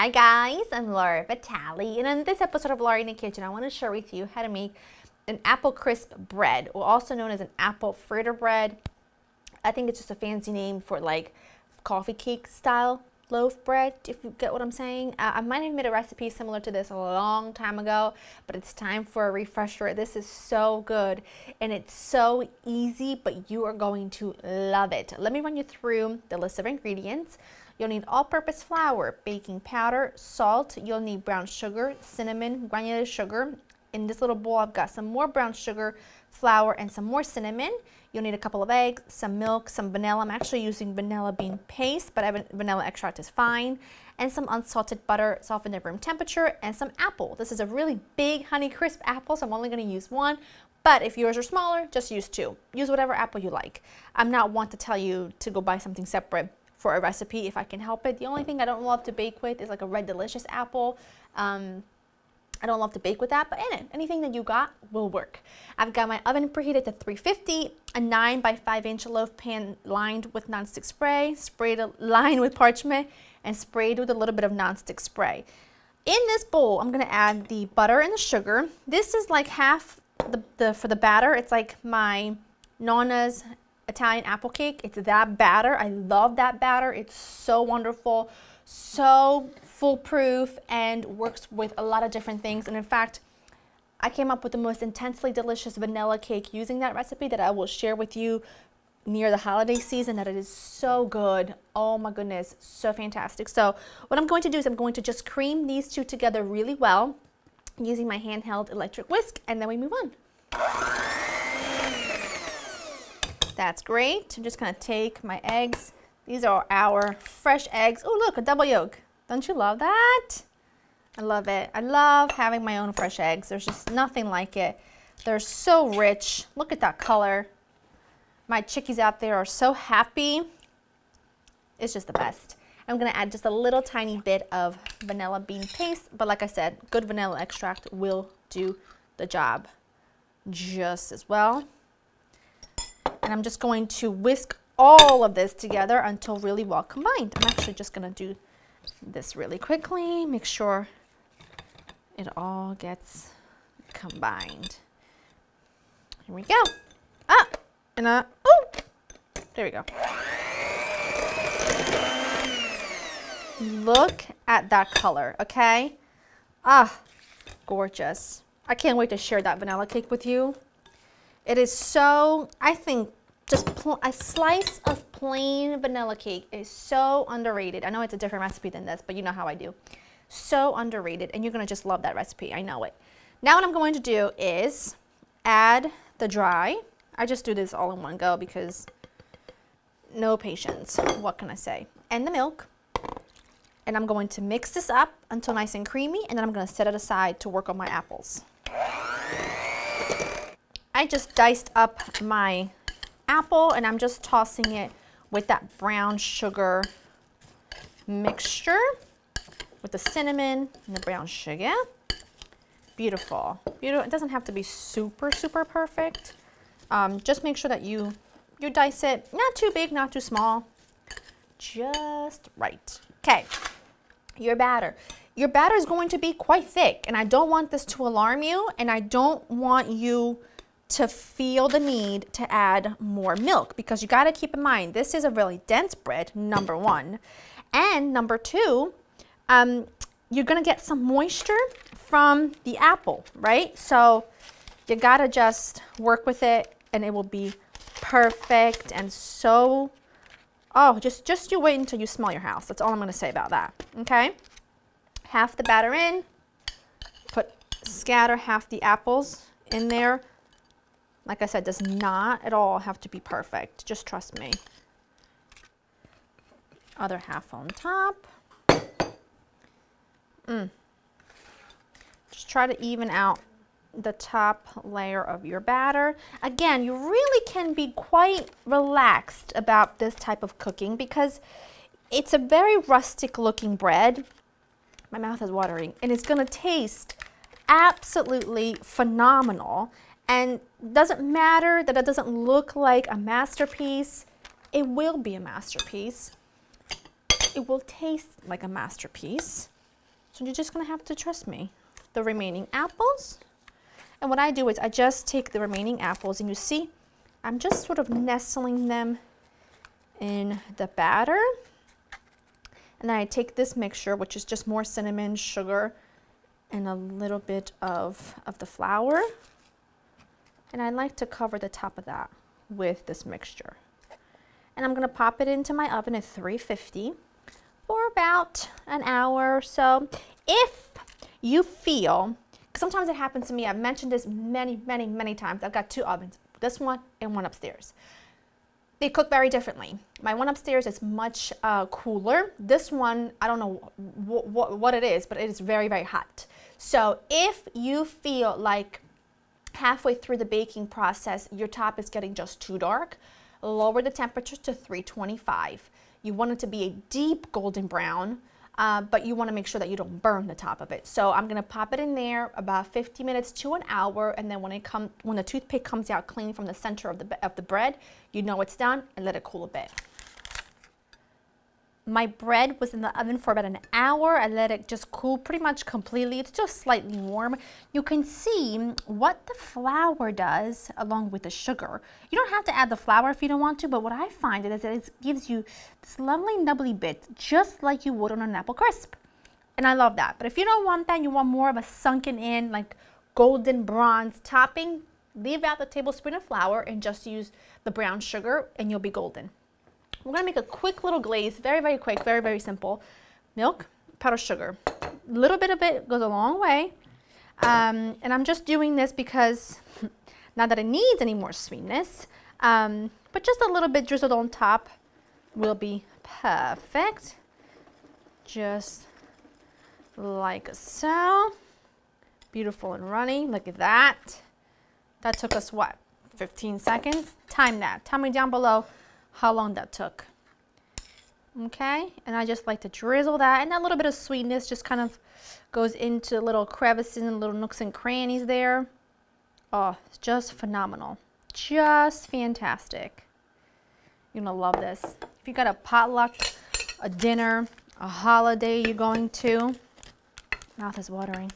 Hi guys, I'm Laura Vitale, and in this episode of Laura in the Kitchen, I want to share with you how to make an apple crisp bread, or also known as an apple fritter bread. I think it's just a fancy name for like coffee cake style loaf bread, if you get what I'm saying. I might have made a recipe similar to this a long time ago, but it's time for a refresher. This is so good and it's so easy, but you are going to love it. Let me run you through the list of ingredients. You'll need all-purpose flour, baking powder, salt. You'll need brown sugar, cinnamon, granulated sugar. In this little bowl, I've got some more brown sugar, flour, and some more cinnamon. You'll need a couple of eggs, some milk, some vanilla. I'm actually using vanilla bean paste, but vanilla extract is fine. And some unsalted butter, softened at room temperature, and some apple. This is a really big Honey Crisp apple, so I'm only going to use one. But if yours are smaller, just use two. Use whatever apple you like. I'm not one to tell you to go buy something separate for a recipe if I can help it. The only thing I don't love to bake with is like a Red Delicious apple. I don't love to bake with that, but anything that you got will work. I've got my oven preheated to 350, a 9 by 5 inch loaf pan lined with nonstick spray, lined with parchment, and sprayed with a little bit of nonstick spray. In this bowl, I'm gonna add the butter and the sugar. This is like half for the batter. It's like my Nonna's Italian apple cake. It's that batter. I love that batter. It's so wonderful, so foolproof, and works with a lot of different things. And in fact, I came up with the most intensely delicious vanilla cake using that recipe that I will share with you near the holiday season. That it is so good. Oh my goodness, so fantastic. So what I'm going to do is I'm going to just cream these two together really well using my handheld electric whisk, and then we move on. That's great. I'm just gonna take my eggs. These are our fresh eggs. Oh look, a double yolk. Don't you love that? I love it. I love having my own fresh eggs. There's just nothing like it. They're so rich. Look at that color. My chickies out there are so happy. It's just the best. I'm gonna add just a little tiny bit of vanilla bean paste, but like I said, good vanilla extract will do the job just as well. And I'm just going to whisk all of this together until really well combined. I'm actually just going to do this really quickly, make sure it all gets combined. Here we go. Oh, there we go. Look at that color, okay? Gorgeous. I can't wait to share that vanilla cake with you. It is so, I think, just a slice of plain vanilla cake is so underrated. I know it's a different recipe than this, but you know how I do. So underrated, and you're gonna just love that recipe, I know it. Now what I'm going to do is add the dry. I just do this all in one go because no patience, what can I say? And the milk. And I'm going to mix this up until nice and creamy, and then I'm gonna set it aside to work on my apples. I just diced up my apple and I'm just tossing it with that brown sugar mixture with the cinnamon and the brown sugar. Beautiful. Beautiful. It doesn't have to be super, super perfect. Just make sure that you dice it. Not too big, not too small. Just right. Okay. Your batter. Your batter is going to be quite thick, and I don't want this to alarm you, and I don't want you to feel the need to add more milk, because you got to keep in mind this is a really dense bread, number one, and number two, you're gonna get some moisture from the apple, right? So you got to just work with it and it will be perfect. And so, oh, just you wait until you smell your house. That's all I'm gonna say about that. Okay, half the batter in, scatter half the apples in there. Like I said, does not at all have to be perfect. Just trust me. Other half on top. Just try to even out the top layer of your batter. Again, you really can be quite relaxed about this type of cooking because it's a very rustic looking bread. My mouth is watering, and it's gonna taste absolutely phenomenal. And doesn't matter that it doesn't look like a masterpiece, it will be a masterpiece. It will taste like a masterpiece. So you're just gonna have to trust me. The remaining apples. And what I do is I just take the remaining apples, and you see, I'm just sort of nestling them in the batter. And then I take this mixture, which is just more cinnamon, sugar, and a little bit of the flour. And I like to cover the top of that with this mixture. And I'm gonna pop it into my oven at 350 for about an hour or so. If you feel, because sometimes it happens to me, I've mentioned this many times, I've got 2 ovens, this one and one upstairs. They cook very differently. My one upstairs is much cooler. This one, I don't know what it is, but it is very hot. So if you feel like halfway through the baking process, your top is getting just too dark, lower the temperature to 325. You want it to be a deep golden brown, but you want to make sure that you don't burn the top of it. So I'm going to pop it in there about 50 minutes to an hour, and then when the toothpick comes out clean from the center of the bread, you know it's done, and let it cool a bit. My bread was in the oven for about an hour. I let it just cool pretty much completely. It's just slightly warm. You can see what the flour does along with the sugar. You don't have to add the flour if you don't want to, but what I find is that it gives you this lovely nubbly bit, just like you would on an apple crisp. And I love that. But if you don't want that, you want more of a sunken in, like golden bronze topping, leave out the tablespoon of flour and just use the brown sugar, and you'll be golden. We're going to make a quick little glaze, very quick, very simple. Milk, powdered sugar. A little bit of it goes a long way. And I'm just doing this because, not that it needs any more sweetness, but just a little bit drizzled on top will be perfect. Just like so. Beautiful and runny. Look at that. That took us what? 15 seconds? Time that. Tell me down below how long that took. Okay, and I just like to drizzle that, and that little bit of sweetness just kind of goes into little crevices and little nooks and crannies there. Oh, it's just phenomenal. Just fantastic. You're gonna love this. If you got a potluck, a dinner, a holiday you're going to, mouth is watering.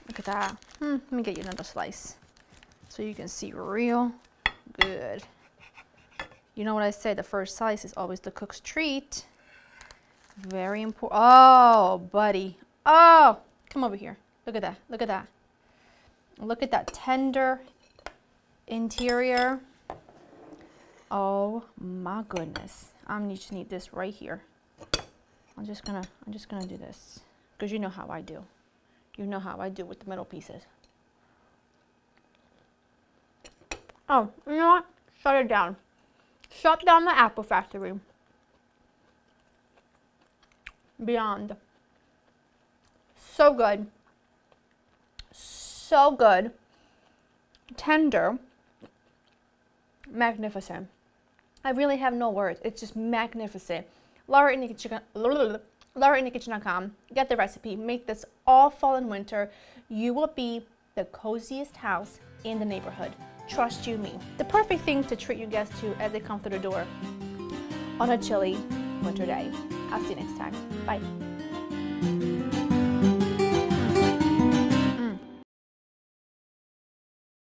Look at that. Let me get you another slice so you can see real good. You know what I say, the first slice is always the cook's treat. Very important. Oh, buddy. Oh, come over here. Look at that. Look at that. Look at that tender interior. Oh my goodness. I just need this right here. I'm just gonna do this, because you know how I do. You know how I do with the middle pieces. Oh, you know what? Shut it down. Shut down the apple factory. Beyond. So good. So good. Tender. Magnificent. I really have no words. It's just magnificent. LauraInTheKitchen.com. Get the recipe. Make this all fall and winter. You will be the coziest house in the neighborhood. Trust you me. The perfect thing to treat your guests to as they come through the door on a chilly winter day. I'll see you next time. Bye.